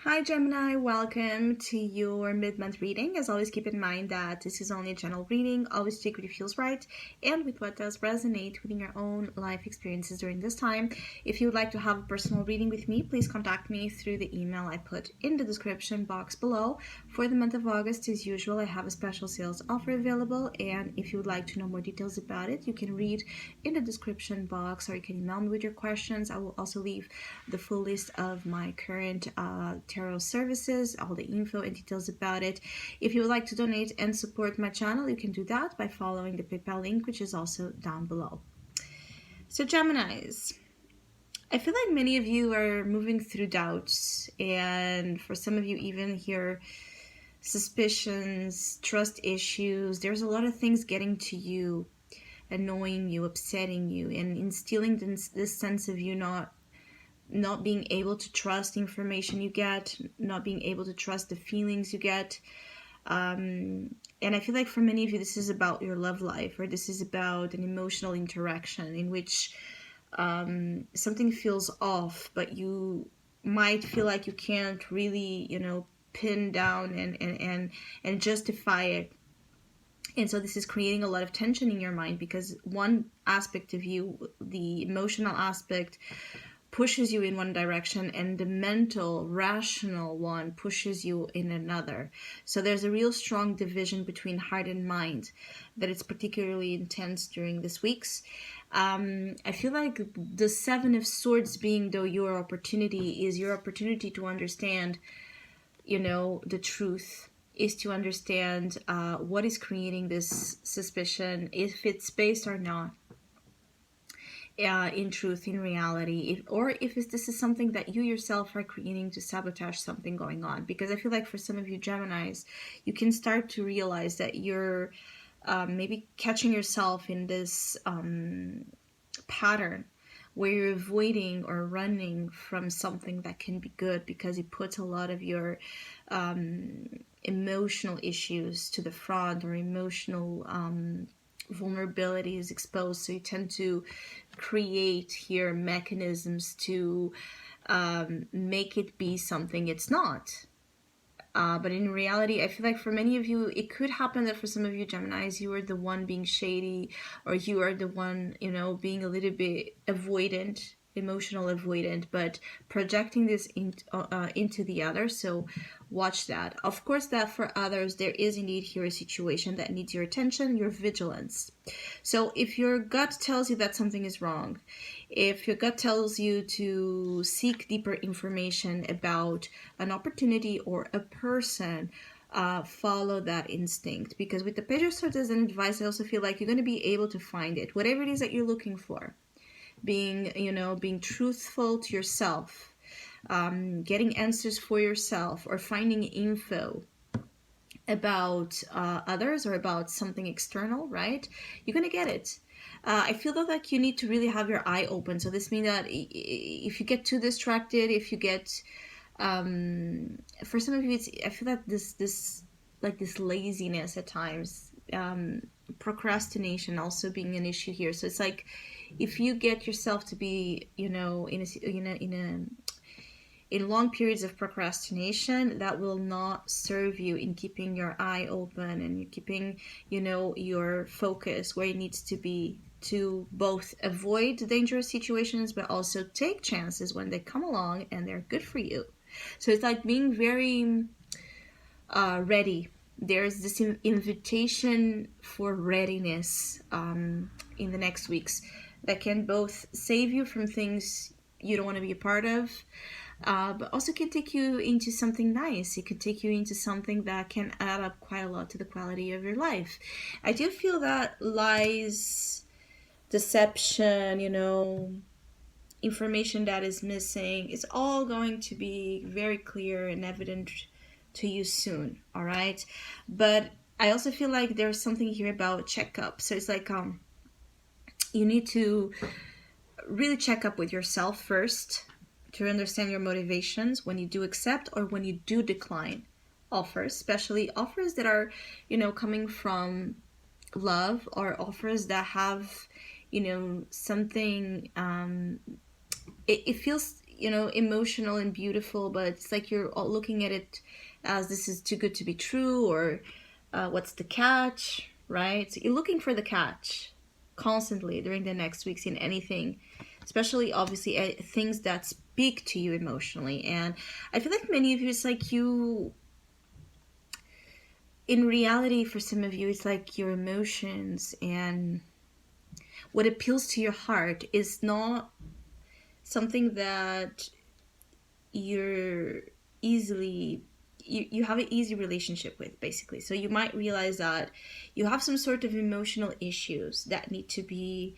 Hi Gemini, welcome to your mid-month reading. As always, keep in mind that this is only a general reading. Always take what feels right and with what does resonate within your own life experiences during this time. If you would like to have a personal reading with me, please contact me through the email I put in the description box below. For the month of August, as usual, I have a special sales offer available, and if you would like to know more details about it, you can read in the description box or you can email me with your questions. I will also leave the full list of my current tarot services, all the info and details about it. If you would like to donate and support my channel, you can do that by following the PayPal link, which is also down below. So Geminis, I feel like many of you are moving through doubts, and for some of you even here, suspicions, trust issues. There's a lot of things getting to you, annoying you, upsetting you, and instilling this sense of you not being able to trust the information you get, not being able to trust the feelings you get. And I feel like for many of you, this is about your love life, or this is about an emotional interaction in which something feels off, but you might feel like you can't really, pin down and justify it. And so this is creating a lot of tension in your mind because one aspect of you, the emotional aspect, pushes you in one direction and the mental, rational one pushes you in another. So there's a real strong division between heart and mind that it's particularly intense during this week's. I feel like the Seven of Swords being though your opportunity is your opportunity to understand, the truth, is to understand what is creating this suspicion, if it's based or not. In truth, in reality, if this is something that you yourself are creating to sabotage something going on. Because I feel like for some of you Geminis, you can start to realize that you're maybe catching yourself in this pattern where you're avoiding or running from something that can be good because it puts a lot of your emotional issues to the front, or emotional vulnerability is exposed, so you tend to create here mechanisms to make it be something it's not. But in reality, I feel like for many of you, it could happen that for some of you Geminis, you are the one being shady, or you are the one, being a little bit avoidant, emotional avoidant, but projecting this into the other. So watch that. Of course, that for others, there is indeed here a situation that needs your attention, your vigilance. So if your gut tells you that something is wrong, if your gut tells you to seek deeper information about an opportunity or a person, follow that instinct. Because with the Page of Swords as an advice, I also feel like you're going to be able to find it, whatever it is that you're looking for. Being truthful to yourself, getting answers for yourself, or finding info about others or about something external, right? You're gonna get it. I feel though like you need to really have your eye open. So this means that if you get too distracted, if you get for some of you, I feel like this laziness at times, procrastination also being an issue here. So it's like if you get yourself to be, in long periods of procrastination, that will not serve you in keeping your eye open and keeping, your focus where it needs to be, to both avoid dangerous situations but also take chances when they come along and they're good for you. So it's like being very ready. There's this invitation for readiness in the next weeks that can both save you from things you don't want to be a part of, but also can take you into something nice. It could take you into something that can add up quite a lot to the quality of your life. I do feel that lies, deception, information that is missing, is all going to be very clear and evident to you soon, all right? But I also feel like there's something here about checkup. So it's like you need to really check up with yourself first to understand your motivations when you do accept or when you do decline offers, especially offers that are, coming from love, or offers that have, something, it feels emotional and beautiful, but it's like you're all looking at it as this is too good to be true, or what's the catch, right? So you're looking for the catch constantly during the next weeks in anything, especially obviously things that speak to you emotionally. And I feel like many of you, it's like you, in reality, for some of you, it's like your emotions and what appeals to your heart is not something that you're easily you have an easy relationship with, basically. So you might realize that you have some sort of emotional issues that need to be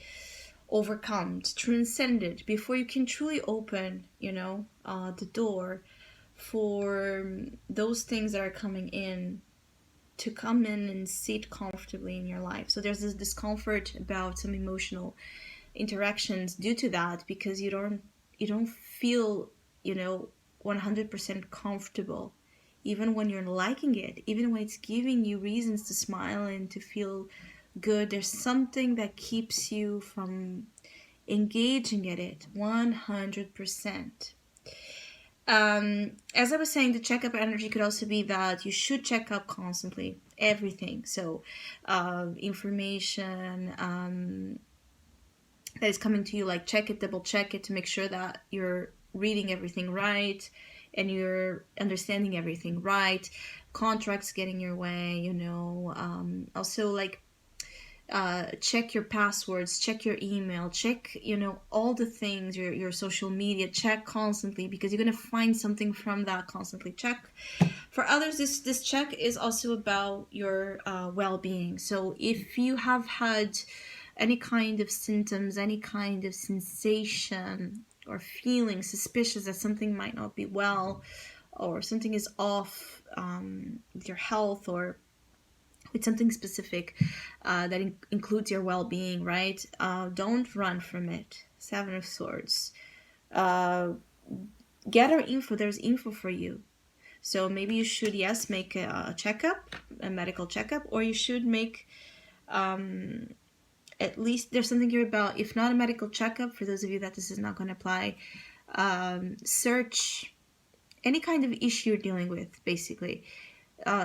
overcome, transcended, before you can truly open the door for those things that are coming in to come in and sit comfortably in your life. So there's this discomfort about some emotional interactions due to that, because you don't feel 100% comfortable, even when you're liking it, even when it's giving you reasons to smile and to feel good. There's something that keeps you from engaging in it 100%. As I was saying, the checkup energy could also be that you should check up constantly everything. So information that is coming to you, like check it, double check it to make sure that you're reading everything right and you're understanding everything right. Contracts getting your way, also like check your passwords, check your email, check all the things, your social media, check constantly, because you're going to find something from that. Constantly check. For others, this check is also about your well-being. So if you have had any kind of symptoms, any kind of sensation or feeling suspicious that something might not be well, or something is off with your health, or with something specific that includes your well-being, right? Don't run from it. Seven of Swords. Gather info. There's info for you. So maybe you should, yes, make a checkup, a medical checkup, or you should make at least, there's something here about, if not a medical checkup, for those of you that this is not going to apply, search any kind of issue you're dealing with, basically.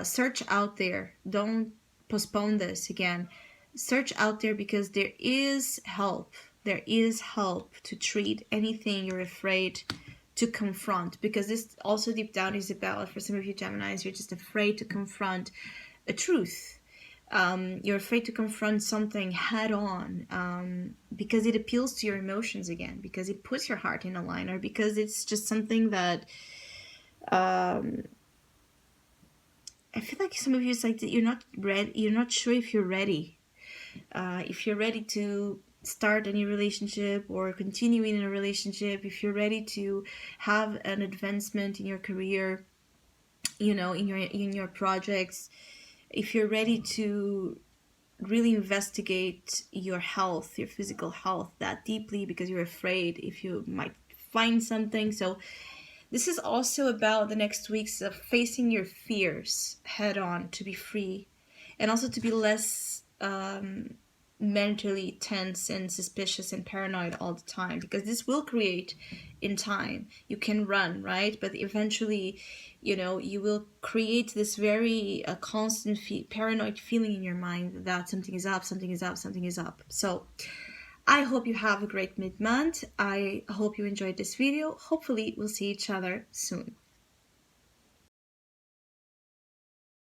Search out there. Don't postpone this again. Search out there, because there is help. There is help to treat anything you're afraid to confront, because this also deep down is about, for some of you Geminis, you're just afraid to confront a truth. You're afraid to confront something head on, because it appeals to your emotions again, because it puts your heart in a line, or because it's just something that I feel like some of you, it's like that you're not ready. You're not sure if you're ready. If you're ready to start a new relationship or continuing in a relationship, if you're ready to have an advancement in your career, in your projects, if you're ready to really investigate your health, your physical health that deeply, because you're afraid if you might find something. So this is also about the next weeks of facing your fears head on, to be free, and also to be less mentally tense and suspicious and paranoid all the time, because this will create in time. You can run, right? But eventually, you will create this very constant paranoid feeling in your mind that something is up, something is up, something is up. So I hope you have a great mid-month. I hope you enjoyed this video. Hopefully we'll see each other soon.